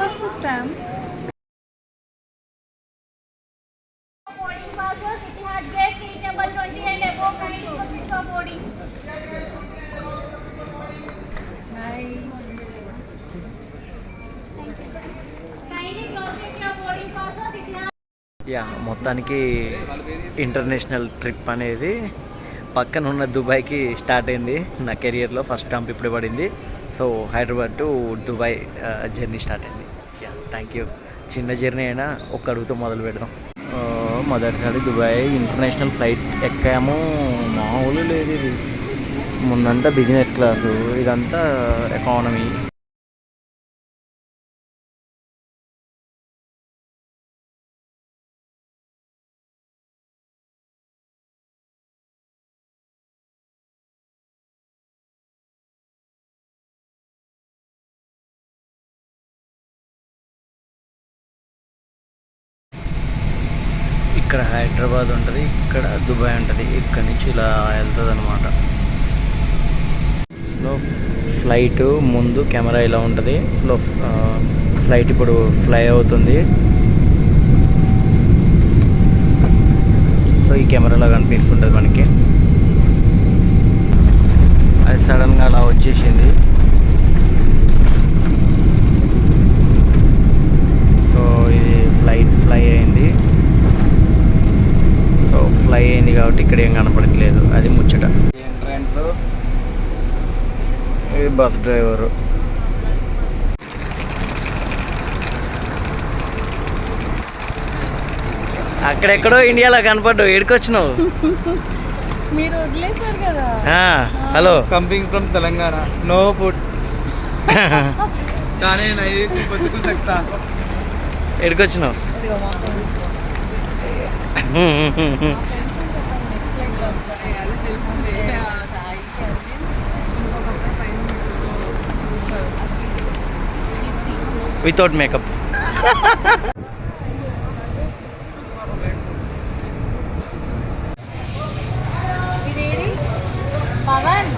First stamp. Yeah, మొత్తానికి international trip అనేది పక్కన ఉన్న దుబాయ్కి స్టార్ట్ అయింది. నా కెరియర్లో ఫస్ట్ స్టాంప్ ఇప్పుడు పడింది. So Hyderabad to Dubai journey start అయింది. Yeah, thank you. చిన్న జర్నీ అయినా ఒక్క అడుగుతో మొదలు పెడదాం. మొదటిసారి దుబాయ్ ఇంటర్నేషనల్ ఫ్లైట్ ఎక్కాము. మామూలు లేదు ఇది. ముందంతా బిజినెస్ క్లాసు, ఇదంతా ఎకానమీ. ఇక్కడ హైదరాబాద్ ఉంటుంది, ఇక్కడ దుబాయ్ ఉంటుంది. ఇక్కడ నుంచి ఇలా వెళ్తుంది అనమాట. స్లో ఫ్లైట్ ముందు కెమెరా ఇలా ఉంటుంది. స్లో ఫ్లైట్ ఇప్పుడు ఫ్లై అవుతుంది. సో ఈ కెమెరాలో కనిపిస్తుంటుంది మనకి. అది సడన్గా అలా వచ్చేసింది. సో ఇది ఫ్లై అయింది. సో ఫ్లై అయింది కాబట్టి ఇక్కడ ఏం కనపడట్లేదు. అది ముచ్చట. ఎంట్రన్స్, ఇది బస్ డ్రైవరు. అక్కడెక్కడో ఇండియాలో కనపడ్డావు. ఏడుకొచ్చినావు? మీరు వదిలేసారు కదా. Hello, coming from Telangana, no food కానీ బతుకు సక్తా. ఏడుకొచ్చినావు? Without makeup. పవన్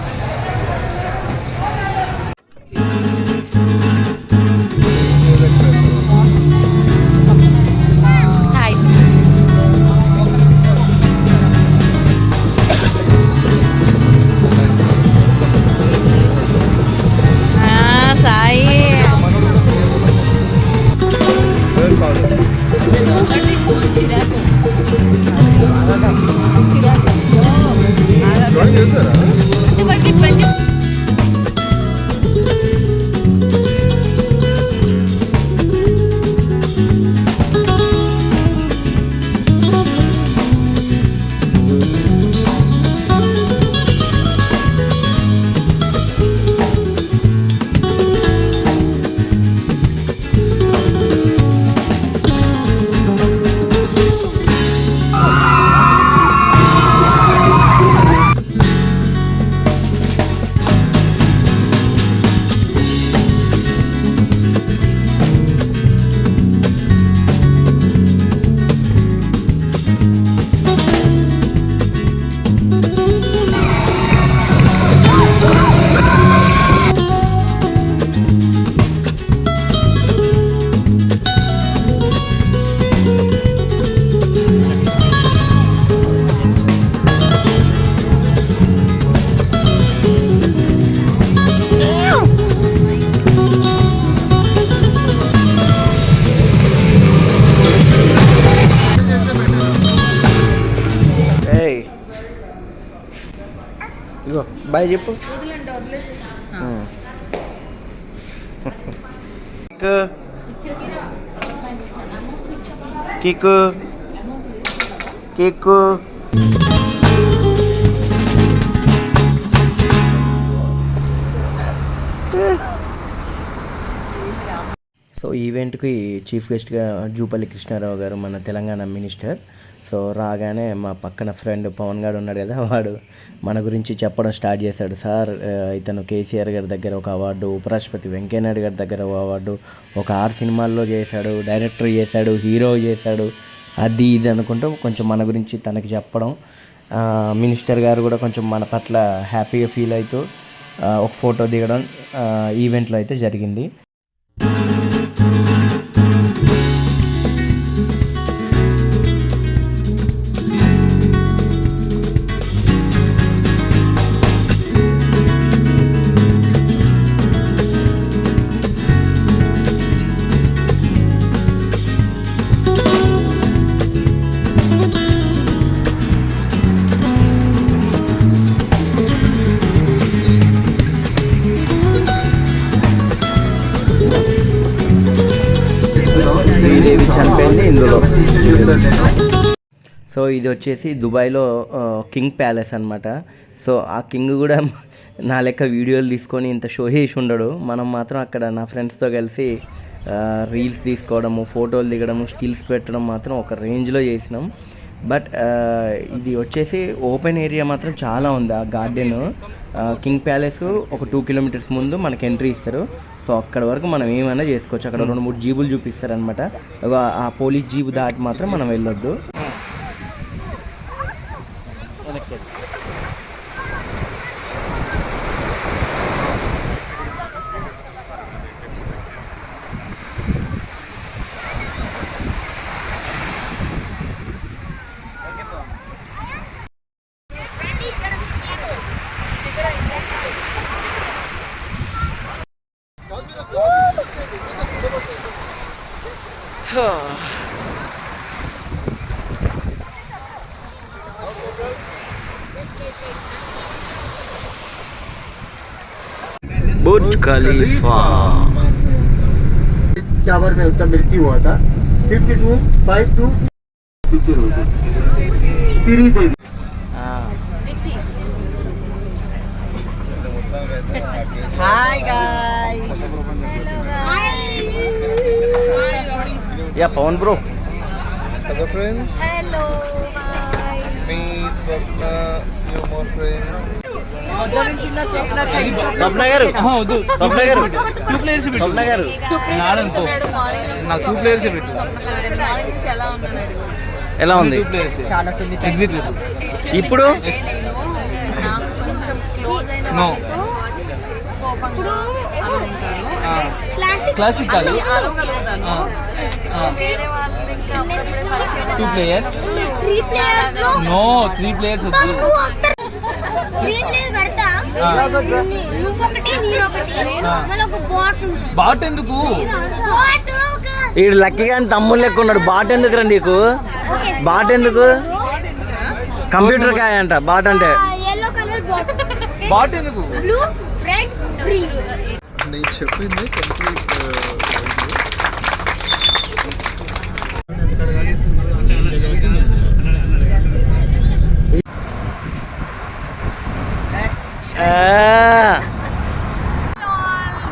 ఇగో బాయ్ చెప్పు. కేక్ కేక్ సో ఈవెంట్కి చీఫ్ గెస్ట్గా జూపల్లి కృష్ణారావు గారు, మన తెలంగాణ మినిస్టర్. సో రాగానే మా పక్కన ఫ్రెండ్ పవన్ గారు ఉన్నాడు కదా, వాడు మన గురించి చెప్పడం స్టార్ట్ చేశాడు. సార్, ఇతను కేసీఆర్ గారి దగ్గర ఒక అవార్డు, ఉపరాష్ట్రపతి వెంకయ్యనాయుడు గారి దగ్గర ఒక అవార్డు, ఒక 6 సినిమాల్లో చేశాడు, డైరెక్టర్ చేశాడు, హీరో చేశాడు, అది ఇది అనుకుంటూ కొంచెం మన గురించి తనకి చెప్పడం. మినిస్టర్ గారు కూడా కొంచెం మన పట్ల హ్యాపీగా ఫీల్ అవుతూ ఒక ఫోటో దిగడం ఈవెంట్లో అయితే జరిగింది. శ్రీదేవి చనిపోయింది ఇందులో. సో ఇది వచ్చేసి దుబాయ్లో కింగ్ ప్యాలెస్ అనమాట. సో ఆ కింగ్ కూడా నా లెక్క వీడియోలు తీసుకొని ఇంత షో చేసి ఉండడు. మనం మాత్రం అక్కడ నా ఫ్రెండ్స్తో కలిసి రీల్స్ తీసుకోవడము, ఫోటోలు దిగడము, స్టిల్స్ పెట్టడం మాత్రం ఒక రేంజ్లో చేసినాం. బట్ ఇది వచ్చేసి ఓపెన్ ఏరియా మాత్రం చాలా ఉంది. ఆ గార్డెన్ కింగ్ ప్యాలెస్ ఒక 2 కిలోమీటర్స్ ముందు మనకి ఎంట్రీ ఇస్తారు. సో అక్కడ వరకు మనం ఏమైనా చేసుకోవచ్చు. అక్కడ 2-3 జీబులు చూపిస్తారనమాట. ఆ పోలీస్ జీబు దాటి మాత్రం మనం వెళ్ళొద్దు. बुर्ज खलीफा टावर में उसका मृत्यु हुआ था। 52 पिक्चर होगी Sridevi. Hi guys, yeah Pawan bro. Hello friends, hello me Swapna, few more friends. Swapna garu, Swapna గారు, 2 ప్లేయర్స్ పెట్టు. స్వప్న గారు. నాడనుకో. నాకు 2 ప్లేయర్స్ పెట్టు. ఎలా ఉన్నాడు? ఎలా ఉంది 2 ప్లేయర్స్ చాలా సున్నిత. ఎగ్జిట్ పెట్టు. ఇప్పుడు? నాకు కొంచెం క్లోజ్ అయిన No. వాళ్ళతో కోపంగా అలా ఉంటాను. క్లాసిక్ కాదు. అరవగలుగుతాను. వేరే వాళ్ళు ఇంకా అప్పుడప్పుడే పరిచయం 2 ప్లేయర్స్. నో 3 ప్లేయర్స్ వద్దు. బాట్ ఎందుకు? ఈ లక్కీ గాని తమ్ముళ్ళు లెక్క ఉన్నాడు. బాట్ ఎందుకు రా నీకు? బాట్ ఎందుకు? కంప్యూటర్ కాయ అంట బాట్ అంటే. బాట్ ఎందుకు? నేను చెప్పింది కంప్లీట్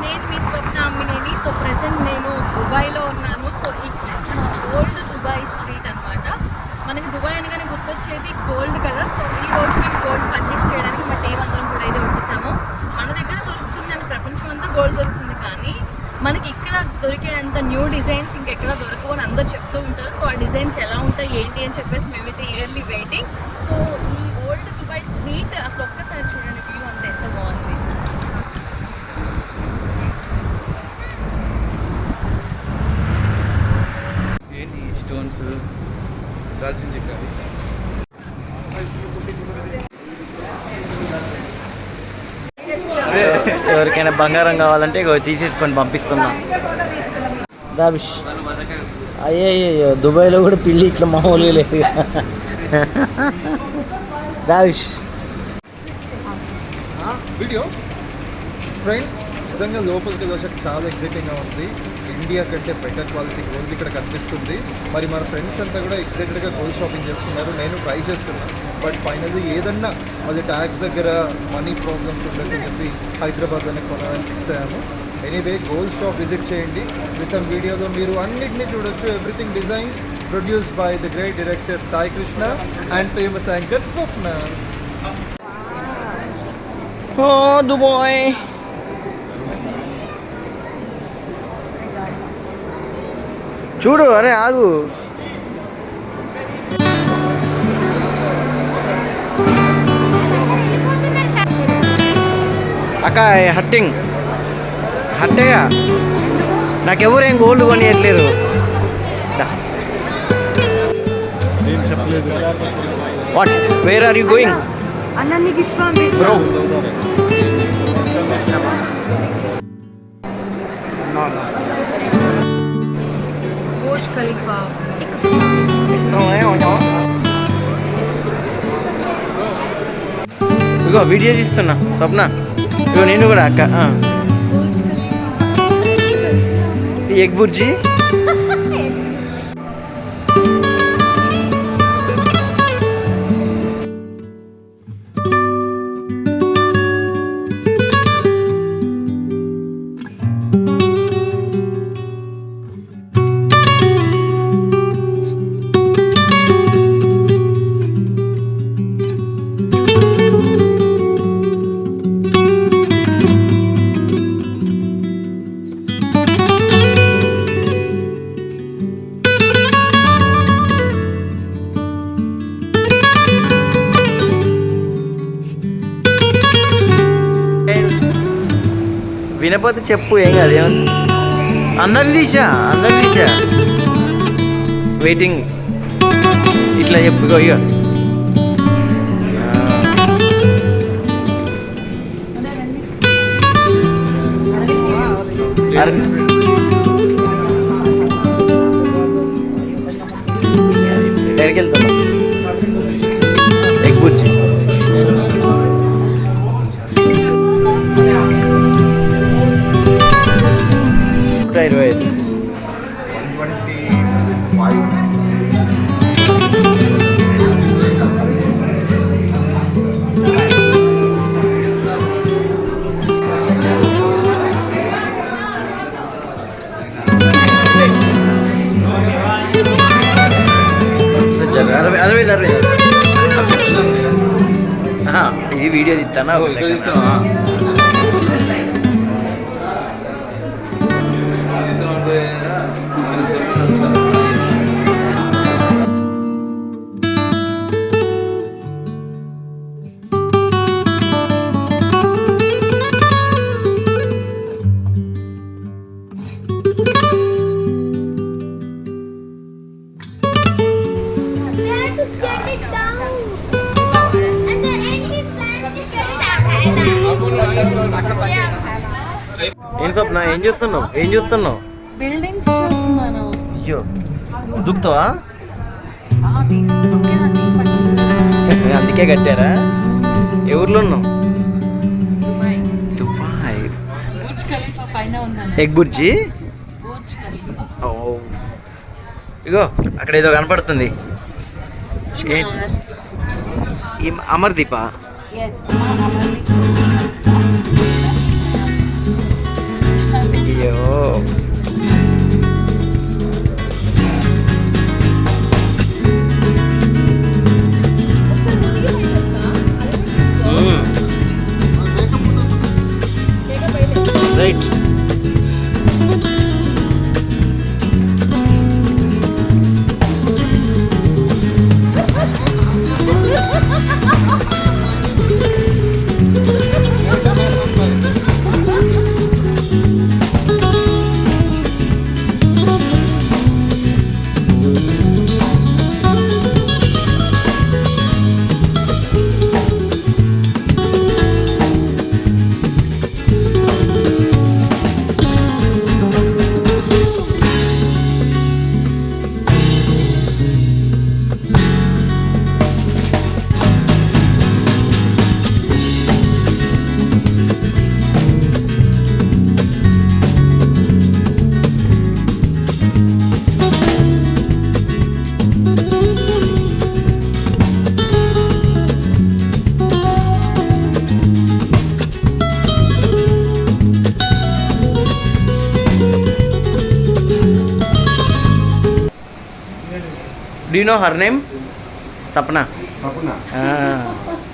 నేను మీ స్వప్న అమ్మినేని. సో ప్రెసెంట్ నేను దుబాయ్లో ఉన్నాను. సో ఇక్కడ ఓల్డ్ దుబాయ్ స్ట్రీట్ అనమాట. మనకి దుబాయ్ అనగానే గుర్తొచ్చేది గోల్డ్ కదా. సో ఈ రోజు మేము గోల్డ్ పర్చేస్ చేయడానికి మా టీం అందరం కూడా అయితే వచ్చేసాము. మన దగ్గర దొరుకుతుంది అని ప్రపంచం అంతా గోల్డ్ దొరుకుతుంది, కానీ మనకి ఇక్కడ దొరికేంత న్యూ డిజైన్స్ ఇంకెక్కడ దొరకవు అని అందరూ చెప్తూ ఉంటారు. సో ఆ డిజైన్స్ ఎలా ఉంటాయి ఏంటి అని చెప్పేసి మేమైతే ఇయర్లీ వెయిటింగ్. సో ఈ ఓల్డ్ దుబాయ్ స్ట్రీట్ అసలు ఒక్కసారి చూడండి, వ్యూ అంతా ఎంత బాగుంది. ఏంటి స్టోన్స్ దాల్చిన చెక్క. ఎవరికైనా బంగారం కావాలంటే ఇగో తీసేసుకొని పంపిస్తున్నా. దాబిష్ అయ్యో దుబాయ్లో కూడా పిల్లి ఇట్లా మామూలుగా లేదు. దాబిష్ వీడియో ఫ్రెండ్స్ నిజంగా లోపలికి దోశ చాలా ఎగ్జైటింగ్గా ఉంది. ఇండియా కంటే బెటర్ క్వాలిటీ గోల్డ్ ఇక్కడ కనిపిస్తుంది. మరి మన ఫ్రెండ్స్ అంతా కూడా ఎగ్జైటెడ్గా గోల్డ్ షాపింగ్ చేస్తున్నారు. నేను ట్రై చేస్తున్నాను. బట్ ఫైనల్లీ ఏదన్నా అది ట్యాక్స్ దగ్గర మనీ ప్రాబ్లమ్స్ ఉండొచ్చని చెప్పి హైదరాబాద్లోనే కొనాలని ఫిక్స్ అయ్యాము. ఎనీవే గోల్డ్ షాప్ విజిట్ చేయండి. క్రితం వీడియోలో మీరు అన్నింటినీ చూడొచ్చు. Everything designs produced by the great director Sai Krishna and famous anchor Swapna. Dubai చూడు. అరే ఆగు. అక్క హట్టింగ్ హట్టేగా నాకెవరేం గోల్డ్ కొనియట్లేరు. What where are you going bro? Burj Khalifa. ఇగో వీడియో తీస్తున్నా స్వప్న. ఇగో నేను కూడా అక్క. Burj Khalifa. ఎగ్ బుర్జీ వినపోతే చెప్పు, ఏం కాదు. ఏమన్నా అందరిని తీసా వెయిటింగ్. ఇట్లా చెప్పు, ఇక ఎక్కడికి వెళ్తున్నా? ఎగ్ బుజ్జి. 125. 60. ఇది వీడియో తీస్తానా? ఏం స్వప్న, ఏం చూస్తున్నావు? బిల్డింగ్స్ చూస్తున్నాను. అయ్యో, దుక్కుతావా? అందుకే కట్టారా? ఏ ఊర్లో ఉన్నావు? దుబాయ్. బుర్జ్ ఖలీఫా పైన ఉన్నాను. ఎగ్ బుర్జీ. Burj Khalifa. ఓ, ఇగో అక్కడ ఏదో కనపడుతుంది. అమర్దీప. అయ్యో, right. Do you know her name? Sapna. Sapna.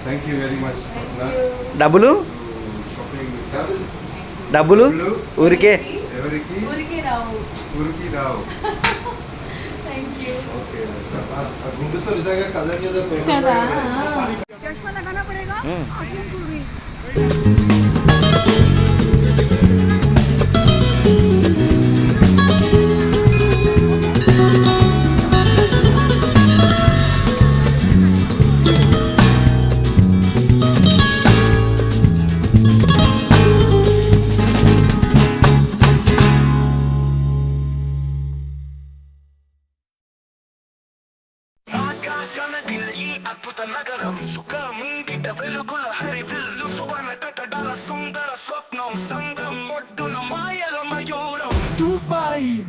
Thank you very much, Sapna. డబ్బులు Shopping with us. డబ్బులు ఊరికే ఊరికి రావు. Thank you. ఓకే. గుండుతో నిజంగా కథ కదా.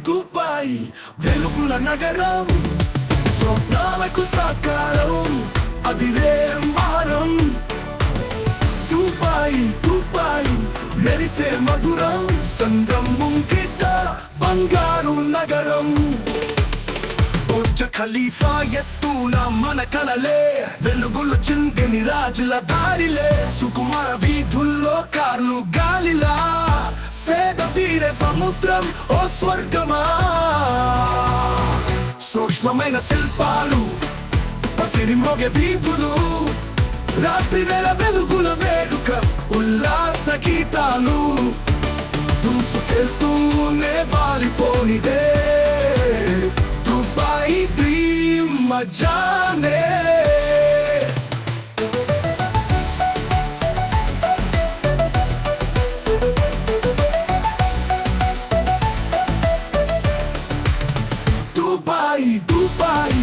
దుబాయ్ వెలుగుల నగరం, స్వప్నాలకు సాకారం, అదిరే మారం. దుబాయ్ మెరిసే మధురం, సంగం ముంగిట బంగారు నగరం. బుర్జ్ ఖలీఫా ఎత్తున మన కలలే, వెలుగులు చిందిని రాజుల దారిలే. సుకుమార వీధుల్లో కార్లు గాలిలా, సేద తీరే సముద్రం ఓ స్వర్గమా. సూక్ష్మమైన శిల్పాలు, పసిరి మోగే వీధులు, రాత్రి వేళ వెలుగుల వేడుక, ఉల్లాస గీతాలు. దూసుకెళ్తూనే వాలిపోనిదే దుబాయ్ డ్రీమ్ మజానే దుబాయ్ దుబాయ్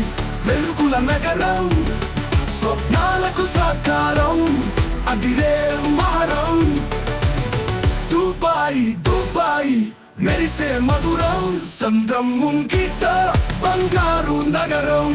వెలుగుల నగరం స్వప్నాలకు సాకారం అదిరే మహరం దుబాయ్ దుబాయ్ మెరిసే మధురం సంద్రం ముంగిట బంగారు నగరం